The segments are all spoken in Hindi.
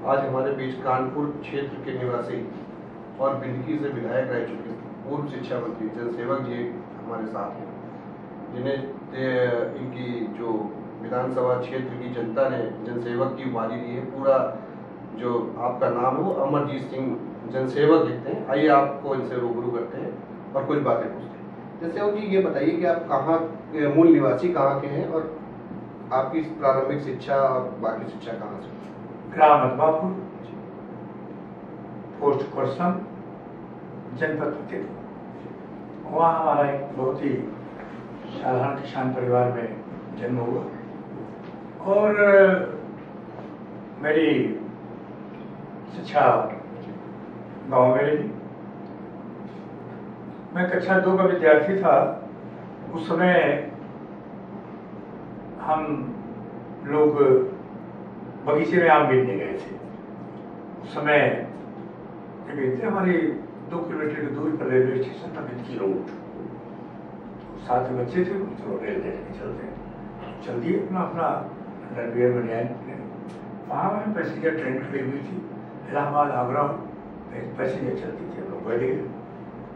आज हमारे बीच कानपुर क्षेत्र के निवासी और बिंदकी से विधायक रह चुके पूर्व शिक्षा मंत्री जनसेवक जी हमारे साथ हैं, जिन्हें इनकी जो विधानसभा क्षेत्र की जनता ने जनसेवक की उपाधि दी है। पूरा जो आपका नाम है वो अमरजीत सिंह जनसेवक लिखते हैं। आइए आपको इनसे रूबरू करते हैं और कुछ बातें पूछते हैं। जनसेवक जी, ये बताइए कि आप कहाँ मूल निवासी कहाँ के हैं और आपकी प्रारंभिक शिक्षा और बाकी शिक्षा कहाँ से? ग्राम अदबापुर, पोस्ट कोरसम, जनपद फतेहपुर। वहाँ हमारा एक बहुत ही साधारण किसान परिवार में जन्म हुआ और मेरी शिक्षा गांव में रही। मैं कक्षा 2 का विद्यार्थी था। उस समय हम लोग बगीचे में आम बीनने गए थे। उस समय गए थे, हमारी 2 किलोमीटर की दूरी पर रेलवे स्टेशन था, बिंदकी रोड। साथ में बच्चे थे, तो रेलवे चल दिए अपना अंडरवियर में न्याय। वहाँ में पैसेंजर ट्रेन खड़ी हुई थी, इलाहाबाद आगरा पैसेंजर चलती थी। हम लोग बैठ गए।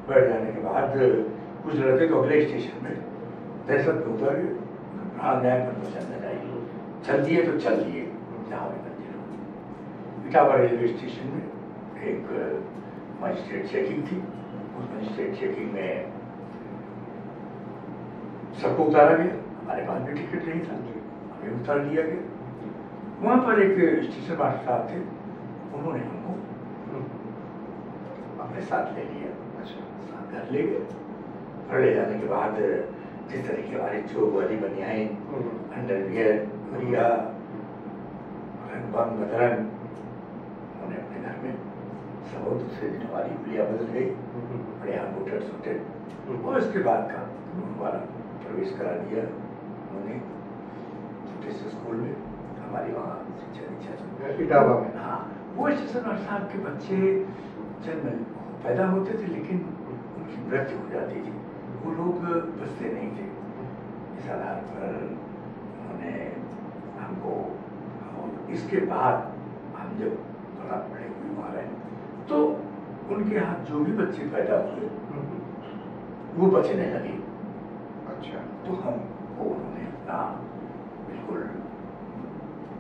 बैठ जाने के बाद कुछ लड़के तो अगले स्टेशन में दहशत में उतर गए। न्याय पर पहुँचाना चाहिए, चल दिए तो चल दिए। इटावा रेलवे स्टेशन में एक मजिस्ट्रेट चेकिंग थी। उस मजिस्ट्रेट चेकिंग में सबको उतारा गया। हमारे पास भी टिकट नहीं था, हमें उतार दिया गया। वहाँ पर एक स्टेशन मास्टर साहब थे, उन्होंने हमको अपने साथ ले लिया। साथ घर ले गए। घर ले जाने के बाद जिस तरह की हमारी चोक वाली बनियाएं, अंडरवियर, बढ़िया रंग बदरंग, उन्होंने अपने घर में सब। दूसरे दिन हमारी हुलिया बदल गई, बढ़िया बूटर सूटे। और इसके बाद का हमारा प्रवेश करा दिया उन्होंने छोटे से स्कूल में। हमारी वहाँ शिक्षा इटावा में। हाँ, वो स्टेशन साहब के बच्चे जन्म पैदा होते थे, लेकिन उनकी मृत्यु हो जाती थी। वो लोग बचते नहीं थे। इस आधार पर उन्होंने हमको, और इसके बाद हम जब थोड़ा बड़े हुए वहाँ रहे, तो उनके यहाँ जो भी बच्चे पैदा हुए वो बचने लगे। अच्छा। तो हमको उन्होंने अपना बिल्कुल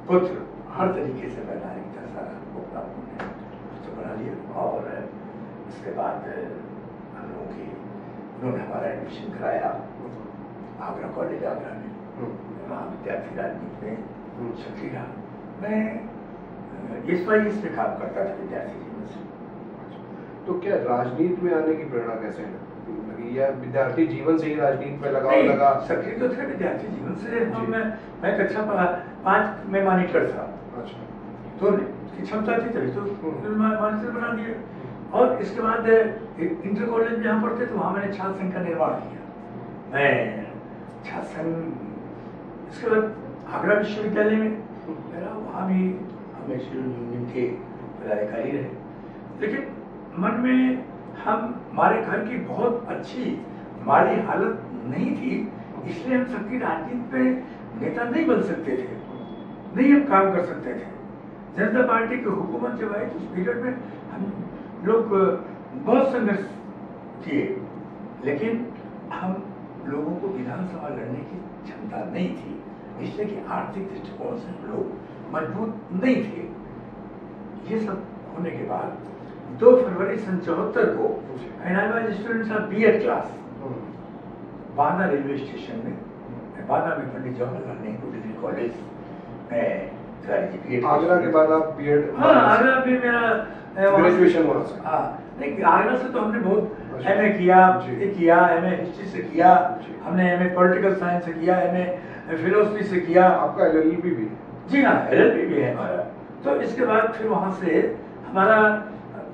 पुत्र हर तरीके से वैधानिक तरह हमको अपना पुत्र बना लिया। और इसके बाद हम लोगों की उन्होंने हमारा एडमिशन कराया आगरा कॉलेज आगरा में। वहाँ विद्यार्थी राजनीति में सक्रिय रहा। मैं SYS में काम करता था विद्यार्थी जीवन से। तो क्या राजनीति में आने की प्रेरणा कैसे लगी, या विद्यार्थी जीवन से ही राजनीति में लगाव लगा? सक्रिय तो थे विद्यार्थी जीवन से। मैं कक्षा 5 में मॉनिटर था। अच्छा। तो की क्षमता थी, तभी तो मॉनिटर बना दिया। और इसके बाद इंटर कॉलेज में यहाँ पढ़ते, तो वहाँ मैंने छात्र संघ का निर्माण किया। मैं छात्र संघ, इसके बाद आगरा विश्वविद्यालय में मेरा, वहाँ भी हम यूनियन के पदाधिकारी रहे। लेकिन मन में हमारे घर की बहुत अच्छी माली हालत नहीं थी, इसलिए हम सबकी राजनीति पे नेता नहीं बन सकते थे, नहीं हम काम कर सकते थे। जनता पार्टी की हुकूमत जब आई तो उस पीरियड में हम लोग बहुत संघर्ष किए, लेकिन हम लोगों को विधानसभा लड़ने की क्षमता नहीं थी, इसलिए कि आर्थिक दृष्टिकोण से हम लोग मजबूत नहीं थे। ये सब होने के बाद 2 फरवरी सन 74 को students of B.Ed class Banda railway station में, बांदा में पंडित जवाहरलाल नेहरू डिग्री कॉलेज में आगरा के बाद आप B.Ed? हाँ, आगरा भी मेरा ग्रेजुएशन हुआ। हाँ, नहीं, आगरा से तो हमने बहुत MA किया, MA हिस्ट्री से किया, हमने MA पॉलिटिकल साइंस से किया, MA फिलोसफी से किया। आपका LLB भी? जी हाँ, LLB भी है हमारा। तो इसके बाद फिर वहाँ से हमारा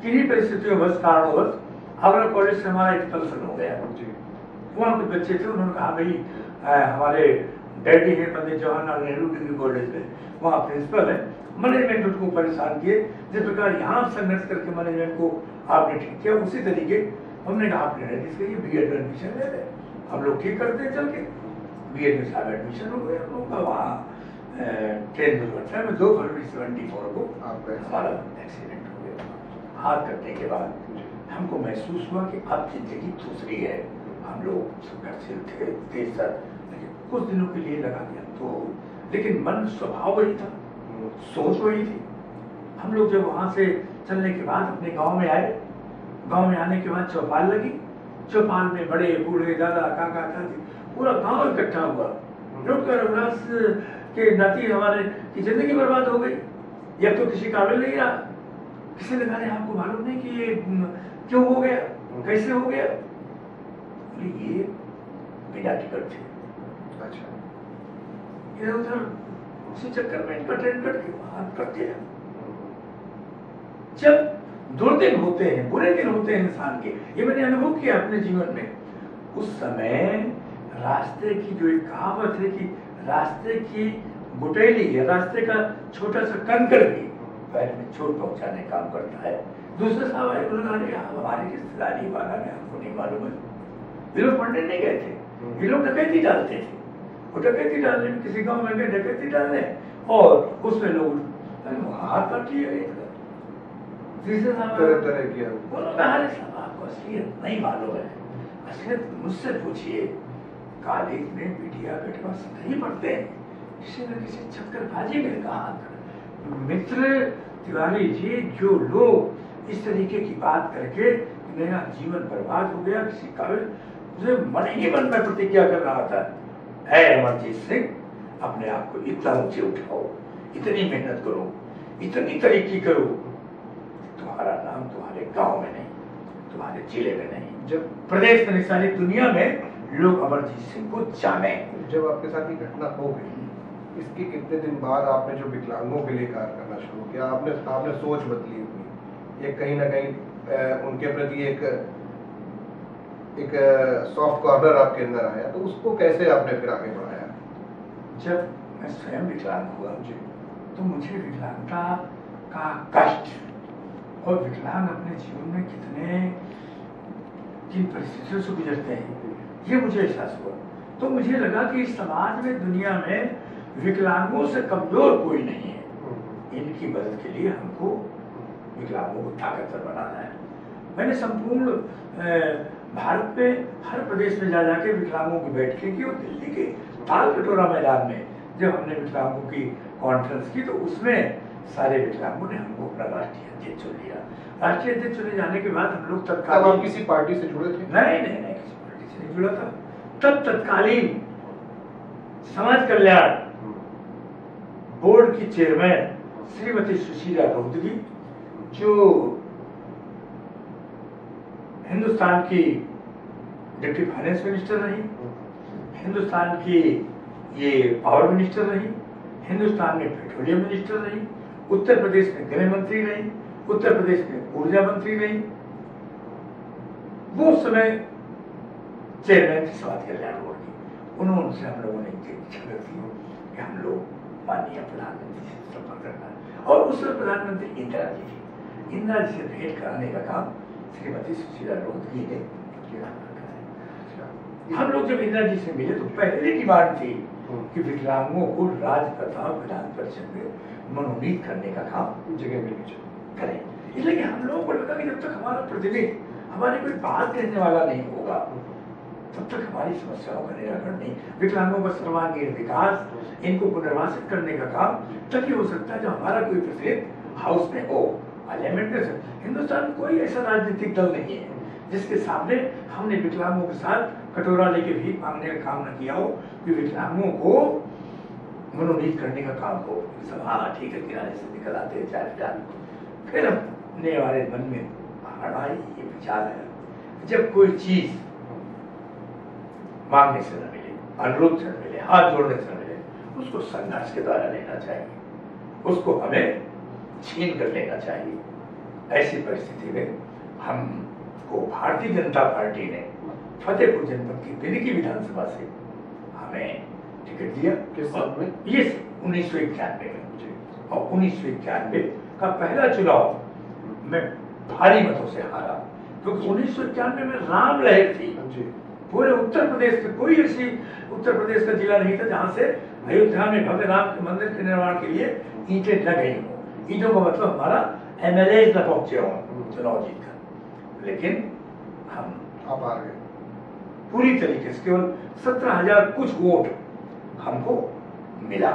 किन्हीं परिस्थितियों बस कारणवश आगरा कॉलेज से हमारा एक्सपल्सन हो गया। वहाँ कुछ बच्चे थे, उन्होंने कहा भाई हमारे डैडी है पंडित जवाहरलाल नेहरू डिग्री कॉलेज में, वहाँ प्रिंसिपल है, मैनेजमेंट उनको परेशान किए। जिस प्रकार यहाँ संघर्ष करके मैनेजमेंट को आपने ठीक किया, उसी तरीके हमने कहा आपने B.Ed में एडमिशन ले ले। हम लोग ठीक करते चल के B.Ed में साहब एडमिशन हो गया हम लोगों का। वहाँ ट्रेन दुर्घटना में 2 फरवरी 74 को आपका हमारा एक्सीडेंट हो गया। हाथ कटने के बाद हमको महसूस हुआ कि अब जिंदगी दूसरी है। हम लोग सुरक्षित थे, तेज था, लेकिन कुछ दिनों के लिए लगा दिया तो, लेकिन मन स्वभाव वही था, सोच वही थी। हम लोग जब वहां से चलने के बाद अपने गांव में आए, गांव में आने के बाद चौपाल लगी। चौपाल में बड़े बूढ़े दादा काका चाची पूरा गांव इकट्ठा हुआ। लुट कर रघुनाथ के नाती हमारे की जिंदगी बर्बाद हो गई, या तो किसी काबिल नहीं रहा। किसी ने कहा आपको मालूम नहीं कि ये क्यों हो गया, कैसे हो गया? ये बिना टिकट थे। अच्छा, इधर उधर उसी चक्कर में इनका ट्रेन कट गया, हाथ कट गया। जब दुर्दिन होते हैं, बुरे दिन होते हैं इंसान के, ये मैंने अनुभव किया अपने जीवन में। उस समय रास्ते की जो एक कहावत है कि रास्ते की गुटेली है, रास्ते का छोटा सा कंकड़ भी पैर में चोट पहुंचाने का काम करता है। दूसरे साहब आए, उन्होंने कहा हमारी रिश्तेदारी वाला है, हमको नहीं मालूम है। ये लोग पढ़ने नहीं गए थे, ये लोग डकैती डालते थे। वो डकैती डालने में किसी गांव में गए डकैती डालने, और उसमें लोग हाथ काट लिए। तरह किया। उन्होंने साहब आपको असलियत नहीं मालूम है, असलियत मुझसे पूछिए। कॉलेज में मीडिया बेटवा सब नहीं पढ़ते हैं, किसी न किसी चक्करबाजी में कहा। मित्र तिवारी जी, जो लोग इस तरीके की बात करके मेरा जीवन बर्बाद हो गया, किसी काबिल, मुझे मन ही मन में प्रतिज्ञा कर रहा था, है अमरजीत सिंह, अपने आप को इतना ऊंचे उठाओ, इतनी मेहनत करो, इतनी तरक्की करो, तुम्हारा नाम तुम्हारे गांव में नहीं, तुम्हारे जिले में नहीं, जब प्रदेश में, सारी दुनिया में लोग अमरजीत सिंह को जाने। जब आपके साथ ये घटना हो गई, इसके कितने दिन बाद आपने जो विकलांगों के लिए कार्य करना शुरू किया, आपने सोच बदली अपनी, ये कहीं ना कहीं उनके प्रति एक सॉफ्ट कॉर्नर आपके अंदर आया, तो उसको कैसे आपने फिर आगे बढ़ाया? जब मैं स्वयं विकलांग हुआ जी, तो मुझे विकलांगता का कष्ट और विकलांग अपने जीवन में किन परिस्थितियों से गुजरते हैं, ये मुझे एहसास हुआ। तो मुझे लगा कि इस समाज में, दुनिया में विकलांगों से कमजोर कोई नहीं है। इनकी मदद के लिए हमको विकलांगों को ताकतवर बनाना है। मैंने संपूर्ण भारत में हर प्रदेश में जा जाके विकलांगों की बैठकें की, और दिल्ली के ताल कटोरा मैदान में जब हमने विकलांगों की कॉन्फ्रेंस की, तो उसमें सारे विकलांगों ने हमको अपना राष्ट्रीय अध्यक्ष चुन लिया। राष्ट्रीय अध्यक्ष चुने जाने के बाद हम लोग तत्कालीन, आप किसी पार्टी से जुड़े थे? नहीं, किसी पार्टी से नहीं जुड़ा था। तब तत्कालीन समाज कल्याण बोर्ड की चेयरमैन श्रीमती सुशीला रोहतगी, जो हिंदुस्तान की डिप्टी फाइनेंस मिनिस्टर रही, हिंदुस्तान की ये पावर मिनिस्टर रही, हिंदुस्तान में पेट्रोलियम मिनिस्टर रही, उत्तर प्रदेश में गृह मंत्री रही, उत्तर प्रदेश में ऊर्जा मंत्री रही, वो समय चेयरमैन थी समाज कल्याण बोर्ड की। उन्होंने हम लोगों ने इच्छा की कि हम लोग माननीय प्रधानमंत्री से संपर्क करना, और उस समय प्रधानमंत्री इंदिरा जी थी। इंदिरा जी से भेंट कराने का काम श्रीमती सुशीला रोहतगी ने किया। हम लोग जब इंदिरा जी से मिले तो पहली डिमांड थी कि विकलांगों को राजप्रताप विधान परिषद में मनोनीत करने का काम जगह मिलनी करें। इसलिए हम लोगों को लगा कि जब तक हमारा प्रतिनिधि हमारी कोई बात कहने वाला नहीं होगा, तब तक हमारी समस्याओं का निराकरण नहीं। विकलांगों का सर्वांगीण विकास, इनको पुनर्वासित करने का काम तभी हो सकता है जब हमारा कोई प्रतिनिधि हाउस में हो, पार्लियामेंट में। हिंदुस्तान में कोई ऐसा राजनीतिक दल नहीं है जिसके सामने हमने विकलांगों के साथ कटोरा लेके भीख मांगने का काम न किया हो कि विकलांगों को मनोनीत करने का काम हो। सब हाँ ठीक है, किनारे से निकल आते हैं चार चार। फिर अपने हमारे मन में हमारा ये विचार है, जब कोई चीज मांगने से न मिले, अनुरोध से न मिले, हाथ जोड़ने से न मिले, उसको संघर्ष के द्वारा लेना चाहिए, उसको हमें छीन कर लेना चाहिए। ऐसी परिस्थिति में हमको भारतीय जनता पार्टी ने फतेहपुर जनपद की बिनकी विधानसभा से हमें टिकट दिया। किस साल में? ये 1991 में। और 1991 का पहला चुनाव मैं भारी मतों से हारा, क्योंकि 1991 में राम लहर थी पूरे उत्तर प्रदेश में कोई ऐसी उत्तर प्रदेश का जिला नहीं था जहां से अयोध्या में भव्य राम के मंदिर के निर्माण के लिए ईंटें न गई हो। ईंटों का मतलब हमारा एमएलए न पहुंचे हो चुनाव जीतकर, लेकिन हम आप आ गए पूरी तरीके से केवल 17,000 कुछ वोट हमको मिला।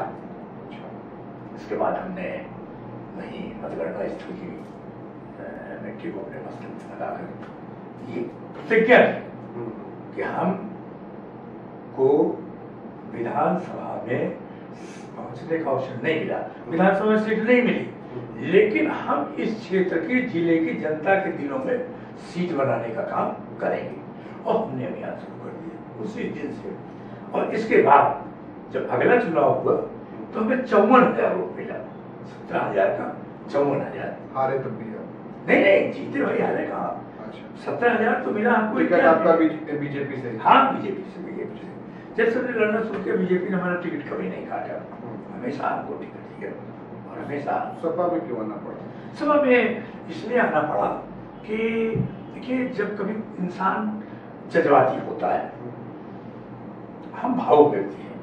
इसके बाद हमने वही मतगणना स्थल की मिट्टी को अपने मस्तक में लगाकर ये प्रतिज्ञा की कि हम को विधानसभा में पहुंचने का अवसर नहीं मिला, विधानसभा में सीट नहीं मिली, लेकिन हम इस क्षेत्र के जिले की जनता के दिलों में सीट बनाने का काम करेंगे। और हमने अभियान शुरू कर दिया उसी दिन से। और इसके बाद जब अगला चुनाव हुआ तो हमें 54,000 वोट मिला। 17,000 का 54,000। हारे तब भी आप? नहीं जीते भाई, हारे कहा। अच्छा, 17,000 तो मिला हमको। टिकट आपका बीजेपी से? हाँ, बीजेपी से। जब से लड़ना शुरू किया बीजेपी ने हमारा टिकट कभी नहीं काटा, हमेशा हमको टिकट दिया। और हमेशा सपा में क्यों आना पड़ा? सभा में इसलिए आना पड़ा कि देखिए, जब कभी इंसान जज्बाती होता है, हम भावुक व्यक्ति हैं,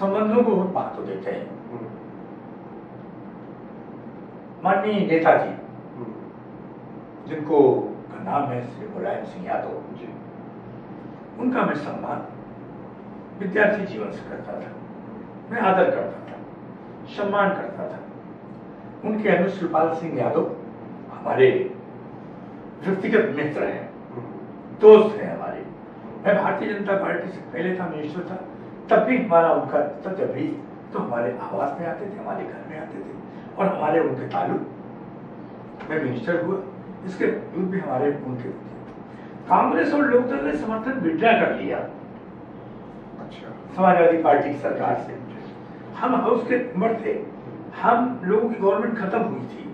संबंधों को बहुत महत्व देते हैं। माननीय नेताजी, जिनको का नाम है श्री मुलायम सिंह यादव जी, उनका मैं सम्मान विद्यार्थी जीवन से करता था। मैं आदर करता था, सम्मान करता था। उनके अनुज शिवपाल सिंह यादव हमारे व्यक्तिगत मित्र हैं, दोस्त हैं हमारे। मैं भारतीय जनता पार्टी से पहले था, मिनिस्टर था, तब भी हमारा उनका जब भी तो हमारे आवास में आते थे, हमारे घर में आते थे और हमारे उनके ताल्लुक। मैं मिनिस्टर हुआ, इसके बावजूद भी हमारे उनके कांग्रेस और लोकदल ने समर्थन विड्रा कर लिया। अच्छा, समाजवादी पार्टी की सरकार से हम हाउस के मेंबर थे। हम लोगों की गवर्नमेंट खत्म हुई थी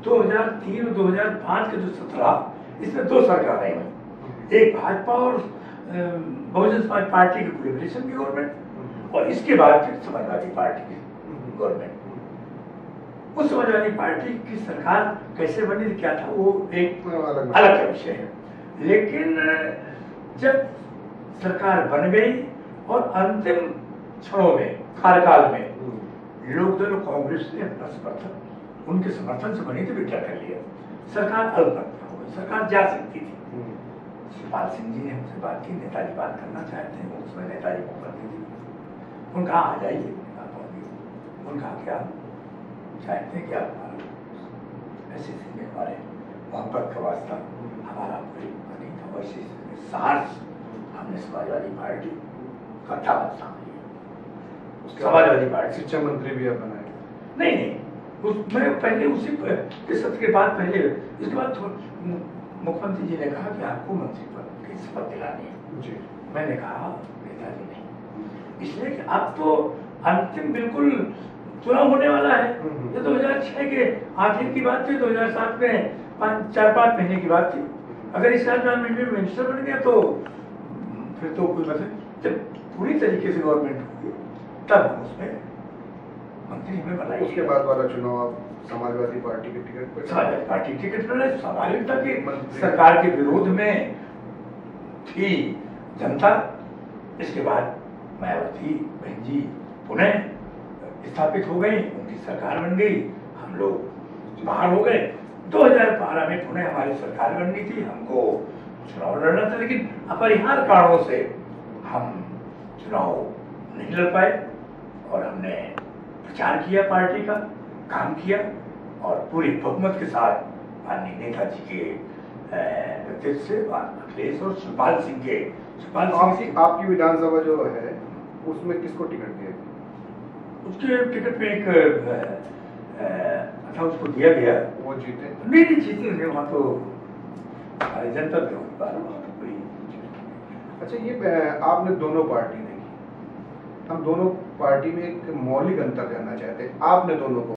2003 और 2005 के जो 17, इसमें 2 सरकारें हुई, एक भाजपा और बहुजन समाज पार्टी की कोलिब्रेशन की गवर्नमेंट, और इसके बाद फिर समाजवादी पार्टी की गवर्नमेंट। उस समाजवादी पार्टी की सरकार कैसे बनी थी, क्या था, वो एक अलग का विषय है। लेकिन जब सरकार बन गई और अंतिम क्षणों में, कार्यकाल में, लोकदल और कांग्रेस ने अपना समर्थन, उनके समर्थन से बनी थी, विड्रा कर लिया। सरकार अल्पमत हो गई, सरकार जा सकती थी। शिवपाल सिंह जी ने हमसे बात की, नेताजी बात करना चाहते हैं, उसमें नेताजी को करती थी। उनका आ जाइए, उनका क्या चाहते हैं कि आप ऐसे में हमारे मोहब्बत का वास्ता हमारा कोई नहीं था, वैसे साहस हमने समाजवादी पार्टी का दावा था। समाजवादी पार्टी शिक्षा मंत्री भी आप बनाए? नहीं, मैं पहले उसी के सत्र के बाद पहले, इसके बाद मुख्यमंत्री जी ने कहा कि आपको मंत्री पद की शपथ दिलानी है जी। मैंने कहा नेताजी नहीं, इसलिए कि अब तो अंतिम बिल्कुल चुनाव होने वाला है। ये 2006 के आखिर की बात थी, 2007 में 4-5 महीने की बात थी। अगर इस साल में मिनिस्टर बन गया तो फिर तो कोई मतलब, जब पूरी तरीके से गवर्नमेंट हुई तब हम उसमें मंत्री में बनाई। उसके बाद वाला चुनाव आप समाजवादी पार्टी के टिकट पर? समाजवादी पार्टी टिकट पर स्वाभाविक था कि सरकार के विरोध में थी जनता। इसके बाद मायावती बहन जी पुनः स्थापित हो गई, उनकी सरकार बन गई, हम लोग बाहर हो गए। 2012 में पुनः हमारी सरकार बननी थी, हमको चुनाव लड़ना था, लेकिन अपरिहार्य कारणों से हम चुनाव नहीं लड़ पाए। और हमने प्रचार किया, पार्टी का काम किया और पूरी बहुमत के साथ माननीय नेताजी के नेतृत्व से अखिलेश और शिवपाल सिंह आपकी विधानसभा जो है उसमें किसको टिकट दिया? उसके टिकट पे एक था, उसको दिया गया। वो जीते? नहीं जीते थे, वहाँ तो जनता भी कोई। अच्छा, ये आपने दोनों पार्टी देखी, हम दोनों पार्टी में एक मौलिक अंतर जानना चाहते हैं। आपने दोनों को